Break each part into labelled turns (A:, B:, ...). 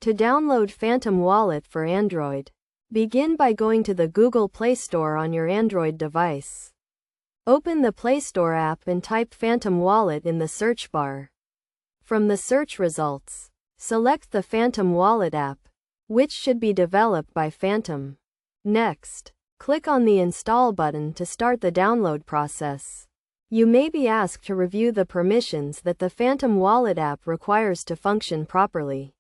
A: To download Phantom Wallet for Android, begin by going to the Google Play Store on your Android device. Open the Play Store app and type Phantom Wallet in the search bar. From the search results, select the Phantom Wallet app, which should be developed by Phantom. Next, click on the Install button to start the download process. You may be asked to review the permissions that the Phantom Wallet app requires to function properly.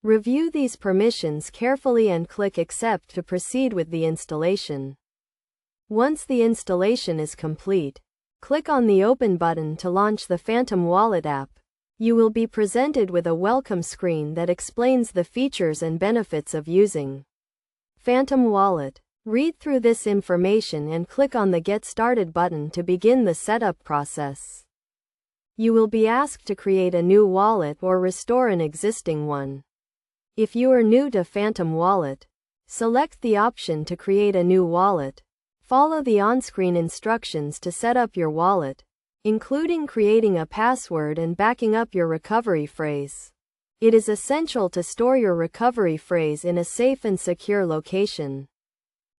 A: Review these permissions carefully and click Accept to proceed with the installation. Once the installation is complete, click on the Open button to launch the Phantom Wallet app. You will be presented with a welcome screen that explains the features and benefits of using Phantom Wallet. Read through this information and click on the Get Started button to begin the setup process. You will be asked to create a new wallet or restore an existing one. If you are new to Phantom Wallet, select the option to create a new wallet. Follow the on-screen instructions to set up your wallet, including creating a password and backing up your recovery phrase. It is essential to store your recovery phrase in a safe and secure location,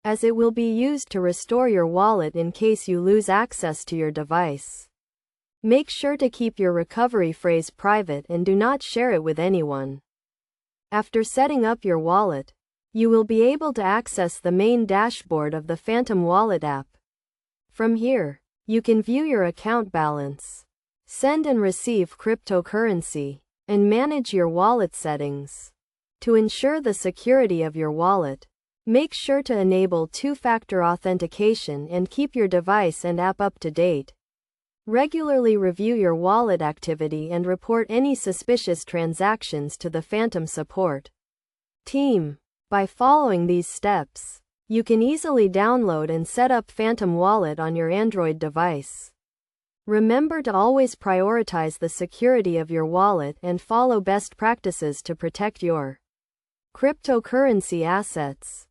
A: as it will be used to restore your wallet in case you lose access to your device. Make sure to keep your recovery phrase private and do not share it with anyone. After setting up your wallet, you will be able to access the main dashboard of the Phantom Wallet app. From here, you can view your account balance, send and receive cryptocurrency, and manage your wallet settings. To ensure the security of your wallet, make sure to enable two-factor authentication and keep your device and app up to date. Regularly review your wallet activity and report any suspicious transactions to the Phantom support team. By following these steps, you can easily download and set up Phantom Wallet on your Android device. Remember to always prioritize the security of your wallet and follow best practices to protect your cryptocurrency assets.